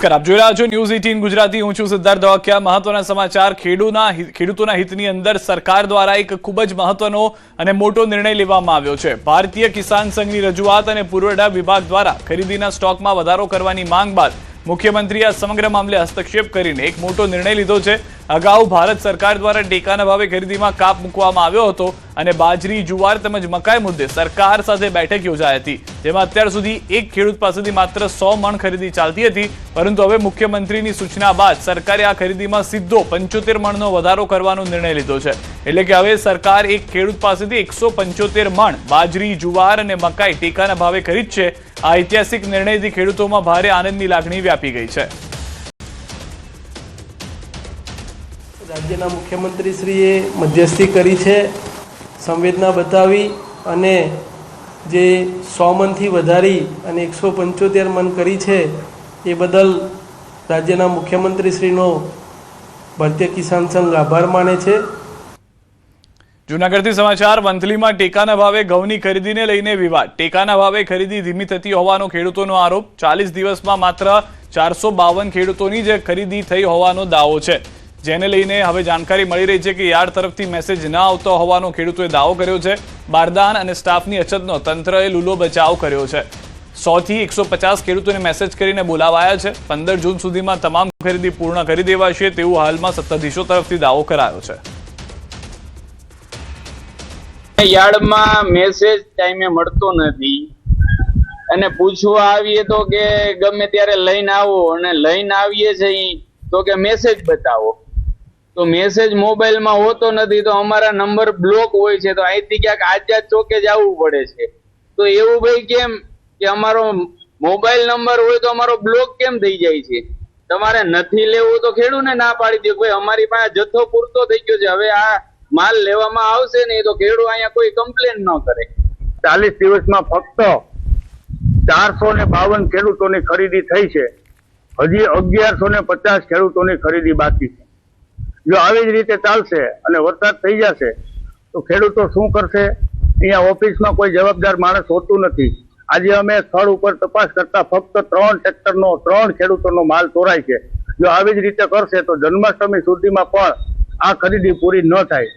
નમસ્કાર, આપ જોઈ રહ્યા છો ન્યૂઝ 18 ગુજરાતી। હું છું સિદ્ધાર્થ ધોળકિયા। મહત્વના સમાચાર। ખેડૂતોના હિતની અંદર સરકાર દ્વારા એક ખૂબ જ મહત્વનો અને મોટો નિર્ણય લેવામાં આવ્યો છે। ભારતીય કિસાન સંઘની રજૂઆત અને પુરવઠા વિભાગ દ્વારા ખરીદીના સ્ટોકમાં વધારો કરવાની માંગ બાદ મુખ્યમંત્રીએ આ સમગ્ર મામલે હસ્તક્ષેપ કરીને એક મોટો નિર્ણય લીધો છે। અગાઉ ભારત સરકાર દ્વારા ટેકાના ભાવે ખરીદીમાં કાપ મૂકવામાં આવ્યો હતો અને બાજરી, જુવાર તેમજ મકાઈ મુદ્દે સરકાર સાથે બેઠક યોજાઈ હતી, જેમાં અત્યાર સુધી એક ખેડૂત પાસેથી માત્ર 100 મણ ખરીદી ચાલતી હતી, પરંતુ હવે મુખ્યમંત્રીની સૂચના બાદ સરકારે આ ખરીદીમાં સીધો 75 મણનો વધારો કરવાનો નિર્ણય લીધો છે। એટલે કે હવે સરકાર એક ખેડૂત પાસેથી 175 મણ બાજરી, જુવાર અને મકાઈ ટેકાના ભાવે ખરીદશે। આ ઐતિહાસિક નિર્ણયથી ખેડૂતોમાં ભારે આનંદની લાગણી વ્યાપી ગઈ છે। રાજ્યના મુખ્યમંત્રીશ્રીએ મધ્યસ્થી કરી છે, સંવેદના બતાવી અને જે 100 મણથી વધારી અને 175 મણ કરી છે એ બદલ રાજ્યના મુખ્યમંત્રીશ્રીનો ભારતીય કિસાન સંઘ આભાર માને છે। જૂનાગઢથી સમાચાર। વંથલીમાં ટેકાના ભાવે ઘઉંની ખરીદીને લઈને વિવાદ। ટેકાના ભાવે ખરીદી ધીમી થતી હોવાનો ખેડૂતોનો આરોપ। 40 દિવસમાં માત્ર 452 ખેડૂતોની જ ખરીદી થઈ હોવાનો દાવો છે, જેને લઈને હવે જાણકારી મળી રહી છે કે યાર્ડ તરફથી મેસેજ ન આવતો હોવાનો ખેડૂતોએ દાવો કર્યો છે। બારદાન અને સ્ટાફની અછતનો તંત્રએ લૂલો બચાવ કર્યો છે। 100 થી 150 ખેડૂતોને મેસેજ કરીને બોલાવાયા છે। 15 જૂન સુધીમાં તમામ ખરીદી પૂર્ણ કરી દેવાશે તેવું હાલમાં સત્તાધીશો તરફથી દાવો કરાયો છે। યાર્ડમાં મેસેજ ટાઈમે મળતો નથી અને પૂછવા આવીએ તો કે ગમે ત્યારે લઈને આવો, અને લઈને આવીએ છીએ તો કે મેસેજ બતાવો, તો મેસેજ મોબાઈલમાં હોતો નથી, તો અમારા નંબર બ્લોક હોય છે, તો અહીંથી ક્યાંક આઝાદ ચોકે જ આવવું પડે છે। તો એવું ભાઈ કેમ કે અમારો મોબાઈલ નંબર હોય તો અમારો બ્લોક કેમ થઈ જાય છે? તમારે નથી લેવું તો ખેડૂતને ના પાડી દો, ભાઈ અમારી પાસે જથ્થો પૂરતો થઈ ગયો છે, હવે આ માલ લેવામાં આવશે ને તો ખેડૂત અહીંયા કોઈ કમ્પ્લેન ન કરે। 40 દિવસમાં ફક્ત 452 ખેડૂતોની ખરીદી થઈ છે, હજી 1150 ખેડૂતોની ખરીદી બાકી છે। જો આવી જ રીતે ચાલશે અને વરસાદ થઈ જશે તો ખેડૂતો શું કરશે? અહીંયા ઓફિસમાં કોઈ જવાબદાર માણસ હોતું નથી। આજે અમે સ્થળ ઉપર તપાસ કરતા ફક્ત 3 ટ્રેક્ટરનો 3 ખેડૂતોનો માલ ચોરાય છે। જો આવી જ રીતે કરશે તો જન્માષ્ટમી સુધીમાં પણ આ ખરીદી પૂરી ન થાય,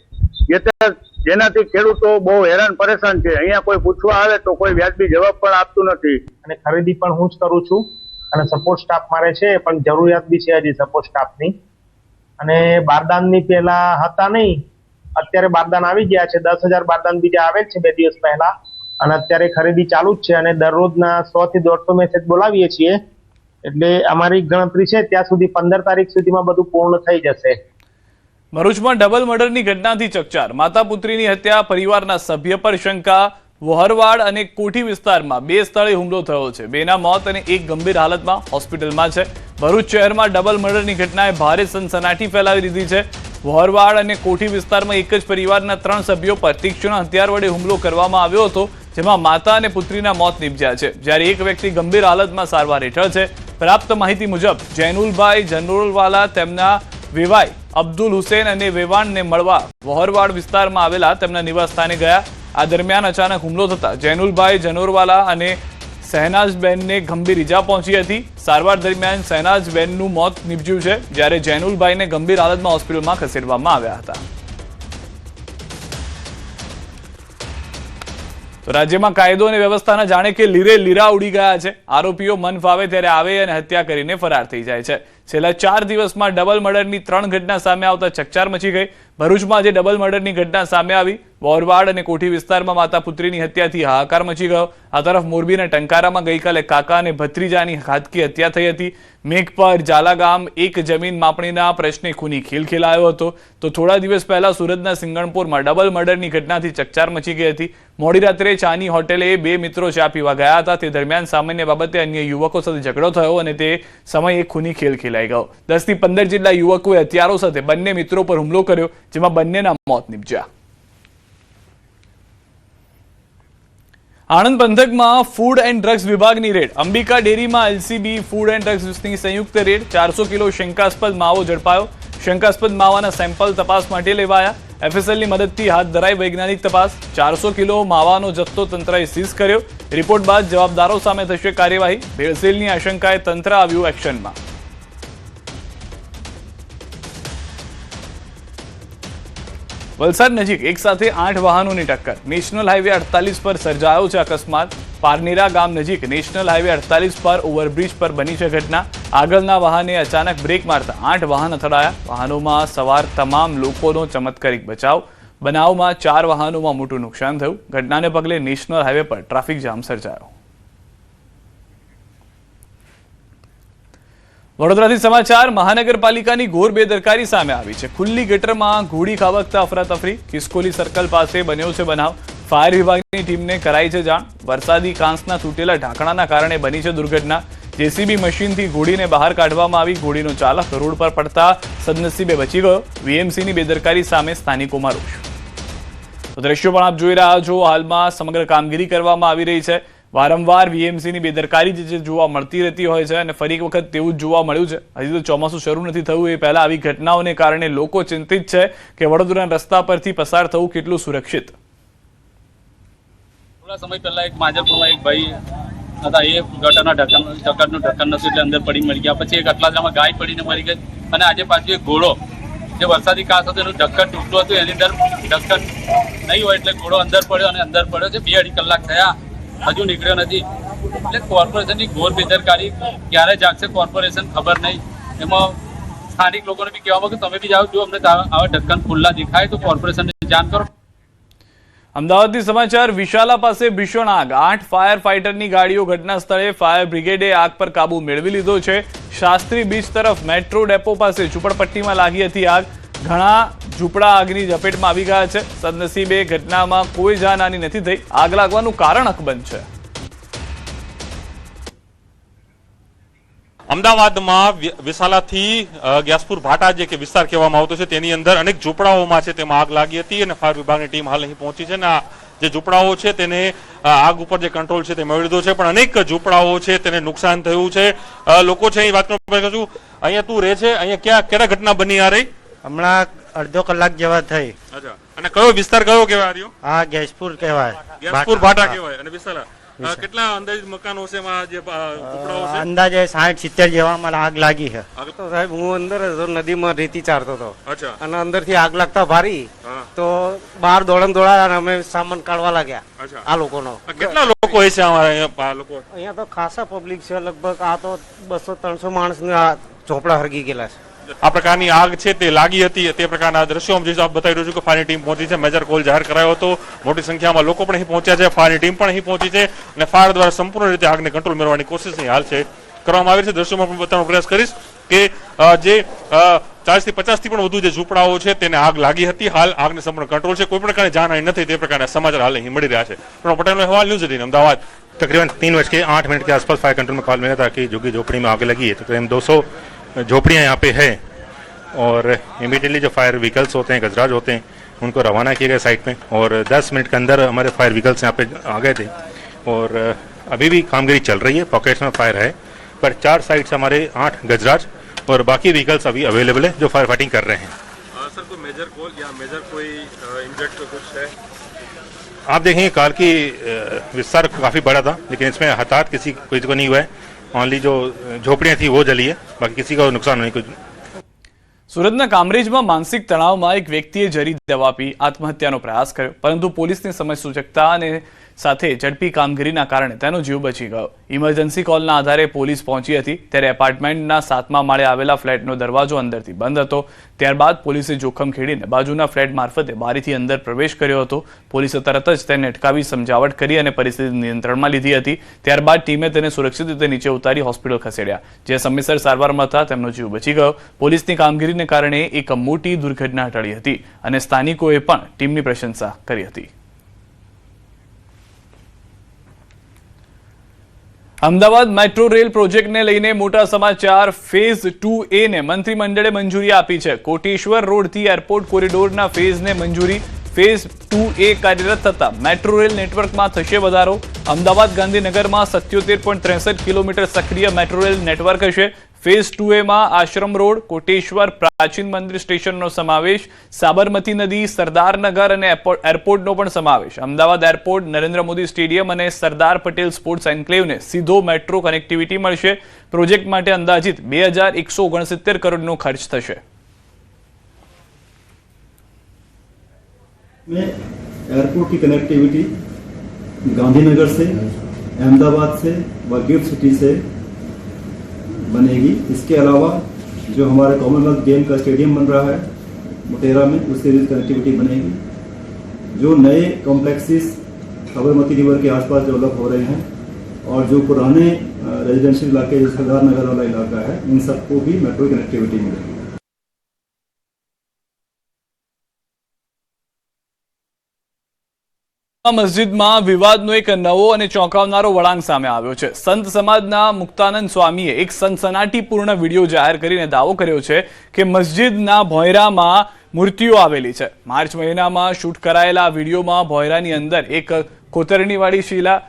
જેનાથી ખેડૂતો બહુ હેરાન પરેશાન છે। અહીંયા કોઈ પૂછવા આવે તો કોઈ વ્યાજબી જવાબ પણ આપતું નથી અને ખરીદી પણ હું જ કરું છું અને સપોર્ટ સ્ટાફ મારે છે, પણ જરૂરિયાત બી છે હજી સપોર્ટ સ્ટાફની। અને બારદાનની પહેલા હતા નહીં, અત્યારે બારદાન આવી ગયા છે। 10,000 બારદાન બીજા આવે છે 2 દિવસ પહેલા, અને અત્યારે ખરીદી ચાલુ જ છે અને દરરોજના 100 થી 150 મેસેજ બોલાવીએ છીએ, એટલે અમારી ગણતરી છે ત્યાં સુધી 15 તારીખ સુધીમાં બધું પૂર્ણ થઈ જશે। ભરૂચમાં ડબલ મર્ડરની ઘટનાથી ચકચાર। માતા પુત્રીની હત્યા, પરિવારના સભ્ય પર શંકા। વોહરવાડ અને કોઠી વિસ્તારમાં 2 સ્થળે હુમલો થયો છે। 2ના મોત અને 1 ગંભીર હાલતમાં હોસ્પિટલમાં છે। ભરૂચ શહેરમાં ડબલ મર્ડરની ઘટનાએ ભારે સનસનાટી ફેલાવી દીધી છે। વોહરવાડ અને કોઠી વિસ્તારમાં એક જ પરિવારના 3 સભ્યો પર તીક્ષ્ણ હથિયાર વડે હુમલો કરવામાં આવ્યો હતો, જેમાં માતા અને પુત્રીના મોત નીપજ્યા છે, જ્યારે એક વ્યક્તિ ગંભીર હાલતમાં સારવાર હેઠળ છે। પ્રાપ્ત માહિતી મુજબ જૈનુલભાઈ જનોરવાલા તેમના વેવાઈ અબ્દુલ હુસેન અને વેવાણને મળવા વોહરવાડ વિસ્તારમાં આવેલા તેમના નિવાસ સ્થાને ગયા। આ દરમિયાન અચાનક હુમલો થતા જૈનુલભાઈ જનોરવાલા અને શહેનાઝબેનને ગંભીર ઈજા પહોંચી હતી। સારવાર દરમિયાન શહેનાઝબેનનું મોત નીપજ્યું છે, જ્યારે જૈનુલભાઈને ગંભીર હાલતમાં હોસ્પિટલમાં ખસેડવામાં આવ્યા હતા। તો રાજ્યમાં કાયદો અને વ્યવસ્થાના જાણે કે લીરે લીરા ઉડી ગયા છે। આરોપીઓ મન ફાવે ત્યારે આવે અને હત્યા કરીને ફરાર થઈ જાય છે। છેલ્લા 4 દિવસમાં ડબલ મર્ડરની 3 ઘટના સામે આવતા ચકચાર મચી ગઈ। ભરૂચમાં આજે ડબલ મર્ડરની ઘટના સામે આવી। વોહરવાડ અને કોઠી વિસ્તારમાં માતા પુત્રીની હત્યાથી હાહાકાર મચી ગયો। આ તરફ મોરબીના ટંકારામાં ગઈકાલે કાકા અને ભત્રીજાની ઘાતકી હત્યા થઈ હતી। મેઘપર ઝાલા ગામ એક જમીન માપણીના પ્રશ્ને ખૂની ખેલ ખેલાયો હતો, તો થોડા દિવસ પહેલા સુરતના સિંગણપુરમાં ડબલ મર્ડરની ઘટનાથી ચકચાર મચી ગઈ હતી। મોડી રાત્રે ચાની હોટેલે 2 મિત્રો ચા પીવા ગયા હતા, તે દરમિયાન સામાન્ય બાબતે અન્ય યુવકો સાથે ઝઘડો થયો અને તે સમયે ખૂની ખેલ ખેલાઈ ગયો। 10 થી 15 જેટલા યુવકોએ હથિયારો સાથે બંને મિત્રો પર હુમલો કર્યો, જેમાં બંનેના મોત નીપજ્યા। આણંદ પંથકમાં ફૂડ એન્ડ ડ્રગ્સ વિભાગની રેડ। અંબિકા ડેરીમાં એલસીબી ફૂડ એન્ડ ડ્રગ્સની સંયુક્ત રેડ। 400 કિલો શંકાસ્પદ માવો ઝડપાયો। શંકાસ્પદ માવાના સેમ્પલ તપાસ માટે લેવાયા। એફએસએલની મદદથી હાથ ધરાઈ વૈજ્ઞાનિક તપાસ। 400 કિલો માવાનો જથ્થો તંત્રએ સીઝ કર્યો। રિપોર્ટ બાદ જવાબદારો સામે થશે કાર્યવાહી। ભેળસેળની આશંકાએ તંત્ર આવ્યું એક્શનમાં। વલસાડ નજીક એક સાથે 8 વાહનોની ટક્કર. નેશનલ હાઈવે 48 પર સર્જાયો છે અકસ્માત. પારનેરા ગામ નજીક નેશનલ હાઈવે 48 પર ઓવરબ્રિજ પર બની છે ઘટના. આગળના વાહને અચાનક બ્રેક મારતા 8 વાહન અથડાયા. વાહનોમાં સવાર તમામ લોકોનો ચમત્કારિક બચાવ. બનાવમાં 4 વાહનોમાં મોટું નુકસાન થયું. ઘટનાને પગલે નેશનલ હાઈવે પર ટ્રાફિક જામ સર્જાયો. વડોદરાથી સમાચાર. મહાનગરપાલિકાની ઘોર બેદરકારી સામે આવી છે. ખુલ્લી ગટરમાં ઘોડી ખાબકતા અફરાતફરી. ખિસકોલી સર્કલ પાસે બન્યો છે બનાવ. ફાયર વિભાગની ટીમને કરાઈ છે જાણ. વરસાદી કાંસના તૂટેલા ઢાંકણાના કારણે બની છે દુર્ઘટના. જેસીબી મશીનથી ઘોડીને બહાર કાઢવામાં આવી. ઘોડીનો ચાલક રોડ પર પડતા સદનસીબે બચી ગયો. વીએમસીની બેદરકારી સામે સ્થાનિકોમાં રોષ. તો દ્રશ્યો પણ આપ જોઈ રહ્યા છો. હાલમાં સમગ્ર કામગીરી કરવામાં આવી રહી છે. વારંવાર વીએમસીની બેદરકારી જે જોવા મળતી રહેતી હોય છે અને ફરી એક વખત તેવું જ જોવા મળ્યું છે. હજી તો ચોમાસું શરૂ નથી થયું એ પહેલા આવી ઘટનાઓને કારણે લોકો ચિંતિત છે કે વડોદરાના રસ્તા પરથી પસાર થવું કેટલું સુરક્ષિત. થોડા સમય પહેલા એક માજલપુરમાં એક ભાઈ હતા, એ ગટરના ઢક્કરનું ઢક્કન નતું એટલે અંદર પડી મરી ગયા. પછી એક અટલાદરામાં ગાય પડીને મરી ગઈ. અને આજે પાછું એક ઘોડો જે વરસાદી કાંસ હતો એનું ઢક્કન તૂટતું હતું, એની અંદર ઢક્કન નહીં હોય એટલે ઘોડો અંદર પડ્યો અને અંદર પડ્યો છે. 2-2.5 કલાક થયા, હજુ નીકળ્યો નથી. એટલે કોર્પોરેશનની ઘોર બેદરકારી. ક્યારે જાગશે કોર્પોરેશન ખબર નહીં. એમાં સ્થાનિક લોકોને બી કહેવામાં કે તમે બી જાઓ, જો અમને આવા ઢક્કન ખુલ્લા દેખાય તો કોર્પોરેશનને જાણ કરો. અમદાવાદથી સમાચાર. વિશાલા પાસે ભીષણ આગ. 8 ફાયર ફાઈટરની ગાડીઓ ઘટના સ્થળે. ફાયર બ્રિગેડે આગ પર કાબુ મેળવી લીધો છે. શાસ્ત્રી બીચ તરફ મેટ્રો ડેપો પાસે ઝૂંપડપટ્ટીમાં લાગી હતી આગ. ઘણા ઝૂંપડા આગની ઝપેટમાં આવી ગયા છે. સદનસીબે ઘટનામાં કોઈ જાનહાની નથી થઈ. આગ લાગવાનું કારણ અકબંધ છે. અમદાવાદમાં વિશાલાથી ગ્યાસપુર ભાટા જે કે વિસ્તાર કહેવામાં આવતો છે તેની અંદર અનેક ઝૂંપડાઓમાં છે તેમાં આગ લાગી હતી અને ફાયર વિભાગની ટીમ હાલ અહીં પહોંચી છે અને આ જે ઝૂંપડાઓ છે તેને આગ ઉપર જે કંટ્રોલ છે તે મેળવી લીધો છે, પણ અનેક ઝૂંપડાઓ છે તેને નુકસાન થયું છે. લોકો છે અહીં વાત કરવા છું. અહીંયા તું રહે છે, અહીંયા ક્યાં ઘટના બની આ રહી? હમણાં અડધો કલાક જેવા થઈ. અચ્છા, અને કયો વિસ્તાર કયો કહેવાય રહ્યો? હા, ગેસપુર કહેવાય. ગ્યાસપુર ભાટા કહેવાય. અને વિશાલા કેટલા અંદાજિત મકાનો છે એમાં જે ઝૂંપડાઓ છે? અંદાજે 60-70 જેવા મને આગ લાગી છે. તો સાહેબ હું અંદર હતો, નદીમાં રેતી ચારતો હતો. અચ્છા. અને અંદરથી આગ લાગતા ભારી તો બહાર દોડ્યા અને અમે સામાન કાઢવા લાગ્યા. અચ્છા. આ લોકોનો કેટલા લોકો હશે અમારા લોકો? અહીંયા તો ખાસા પબ્લિક છે, લગભગ આ તો 200-300 માણસના ઝોપડા હરગી ગયેલા છે. આ પ્રકારની આગ છે તે લાગી હતી. તે પ્રકારના દ્રશ્યો જે આપ બતાવી રહ્યો છું કે ફાયરની ટીમ પહોંચી છે. મેજર કોલ જાહેર કરાયો હતો. મોટી સંખ્યામાં લોકો પણ અહીં પહોંચ્યા છે. ફાયરની ટીમ પણ અહીં પહોંચી છે અને ફાયર દ્વારા સંપૂર્ણ રીતે આગને કંટ્રોલ મેળવવાની કોશિશ અહીં હાલ છે કરવામાં આવી છે. દ્રશ્યોમાં પણ બતાવવાનો પ્રયાસ કરીશ કે જે 40 થી 50 થી પણ વધુ જે ઝૂંપડાઓ છે તેને આગ લાગી હતી. હાલ આગને સંપૂર્ણ કંટ્રોલ છે. કોઈ પ્રકારની જાનહાની નથી તે પ્રકારના સમાચાર હાલ અહીં મળી રહ્યા છે. પ્रणव पटेल अहवाल न्यूज 18 अहमदाबाद. तकरीबन 3:08 के आसपास फायर कंट्रोल में कॉल मिला था कि झुग्गी झोपड़ी में आग लगी है. तकरीबन 200 झोपड़ियाँ यहाँ पे है और इमीडिएटली जो फायर व्हीकल्स होते हैं, गजराज होते हैं, उनको रवाना किए गए साइट पे और 10 मिनट के अंदर हमारे फायर व्हीकल्स यहाँ पे आ गए थे और अभी भी कामगिरी चल रही है. पॉकेट्स में फायर है पर 4 साइट से हमारे 8 गजराज और बाकी व्हीकल्स अभी अवेलेबल है जो फायर फाइटिंग कर रहे हैं. सर कोई मेजर कॉल या मेजर कोई इंजर्ड कुछ है? आप देखेंगे कार की विस्तार काफ़ी बड़ा था लेकिन इसमें हताहत किसी को नहीं हुआ है. ओनली जो झोपड़ियाँ थी वो जली है, बाकी किसी का नुकसान नहीं. कुछ સુરતના કામરેજમાં માનસિક તણાવમાં એક વ્યક્તિએ ઝેરી દવા પી આત્મહત્યાનો પ્રયાસ કર્યો, પરંતુ પોલીસની સમયસૂચકતા અને સાથે ઝડપી કામગીરીના કારણે તેનો જીવ બચી ગયો. ઇમરજન્સી કોલના આધારે પોલીસ પહોંચી હતી ત્યારે એપાર્ટમેન્ટના 7મા માળે આવેલા ફ્લેટનો દરવાજો અંદરથી બંધ હતો. ત્યારબાદ પોલીસે જોખમ ખેડીને બાજુના ફ્લેટ મારફતે બારીથી અંદર પ્રવેશ કર્યો હતો. પોલીસે તરત જ તેને અટકાવી સમજાવટ કરી અને પરિસ્થિતિ નિયંત્રણમાં લીધી હતી. ત્યારબાદ ટીમે તેને સુરક્ષિત રીતે નીચે ઉતારી હોસ્પિટલ ખસેડ્યા. જે સમયસર સારવારમાં હતા તેમનો જીવ બચી ગયો. પોલીસની કામગીરીને કારણે એક મોટી દુર્ઘટના ટળી હતી અને સ્થાનિકોએ પણ ટીમની પ્રશંસા કરી હતી. અમદાવાદ મેટ્રો રેલ પ્રોજેક્ટને લઈને મોટા સમાચાર. ફેઝ 2A ને મંત્રીમંડળે મંજૂરી આપી છે. કોટેશ્વર રોડથી એરપોર્ટ કોરિડોરના ફેઝને મંજૂરી. ફેઝ 2A કાર્યરત થતા મેટ્રો રેલ નેટવર્કમાં થશે વધારો. અમદાવાદ ગાંધીનગરમાં 77.63 કિલોમીટર સક્રિય મેટ્રો રેલ નેટવર્ક હશે. ફેઝ 2A માં આશ્રમ રોડ, કોટેશ્વર, પ્રાચીન મંદિર સ્ટેશનનો સમાવેશ, સાબરમતી નદી, સરદારનગર અને એરપોર્ટનો પણ સમાવેશ. અમદાવાદ એરપોર્ટ, નરેન્દ્ર મોદી સ્ટેડિયમ અને સરદાર પટેલ સ્પોર્ટ્સ એન્ક્લેવને સીધો મેટ્રો કનેક્ટિવિટી મળશે. પ્રોજેક્ટ માટે અંદાજિત 2169 કરોડનો ખર્ચ થશે. में एयरपोर्ट की कनेक्टिविटी गांधीनगर से, अहमदाबाद से व गिफ्ट सिटी से बनेगी। इसके अलावा जो हमारे कॉमनवेल्थ गेम का स्टेडियम बन रहा है मोटेरा में, उससे भी कनेक्टिविटी बनेगी। जो नए कॉम्प्लेक्सेस साबरमती रिवर के आसपास डेवलप हो रहे हैं और जो पुराने रेजिडेंशियल इलाके, जो सरदार नगर वाला इलाका है, इन सबको भी मेट्रो कनेक्टिविटी मिलेगी। મસ્જિદમાં વિવાદનો એક નવો અને ચોંકાવનારો વળાંક સામે આવ્યો છે। સંત સમાજના મુક્તાનંદ સ્વામીએ એક સનસનાટીપૂર્ણ વિડીયો જાહેર કરીને દાવો કર્યો છે કે મસ્જિદના ભોંયરામાં મૂર્તિઓ આવેલી છે। માર્ચ મહિનામાં શૂટ કરાયેલા વિડીયોમાં ભોંયરાની અંદર એક કોતરણીવાળી શિલા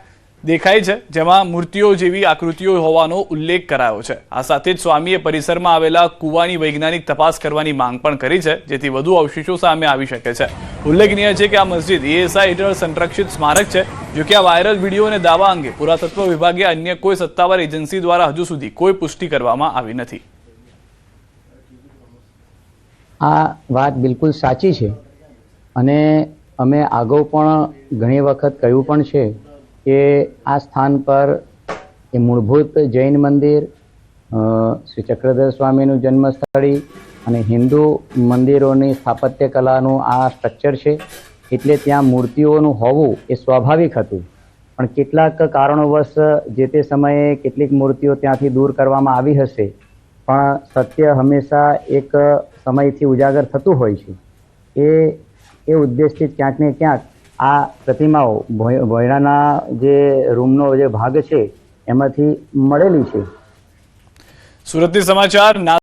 દેખાય છે, જેમાં મૂર્તિઓ જેવી આકૃતિઓ હોવાનો ઉલ્લેખ કરાયો છે। આ સાથે જ સ્વામીએ પરિસરમાં આવેલા કૂવાની વૈજ્ઞાનિક તપાસ કરવાની માંગ પણ કરી છે, જેથી વધુ અવશેષો સામે આવી શકે છે। ઉલ્લેખનીય છે કે આ મસ્જિદ ESI હેઠળ સંરક્ષિત સ્મારક છે। જો કે આ વાયરલ વિડીયો અને દાવા અંગે પુરાતત્વ વિભાગે અન્ય કોઈ સત્તાવાર એજન્સી દ્વારા હજુ સુધી કોઈ પુષ્ટિ કરવામાં આવી નથી। આ વાત બિલકુલ સાચી છે અને અમે અગાઉ પણ ઘણી વખત કહ્યું પણ છે કે આ સ્થાન પર એ મૂળભૂત જૈન મંદિર, શ્રી ચક્રધર સ્વામીનું જન્મસ્થળી અને હિન્દુ મંદિરોની સ્થાપત્ય કલાનું આ સ્ટ્રક્ચર છે, એટલે ત્યાં મૂર્તિઓનું હોવું એ સ્વાભાવિક હતું। પણ કેટલાક કારણોવશ જે તે સમયે કેટલીક મૂર્તિઓ ત્યાંથી દૂર કરવામાં આવી હશે, પણ સત્ય હંમેશા એક સમયથી ઉજાગર થતું હોય છે। એ ઉદ્દેશથી ક્યાંક ને ક્યાંક આ પ્રતિમાઓ ભોંયરાના જે રૂમનો જે ભાગ છે એમાંથી મળેલી છે। સુરતથી સમાચાર।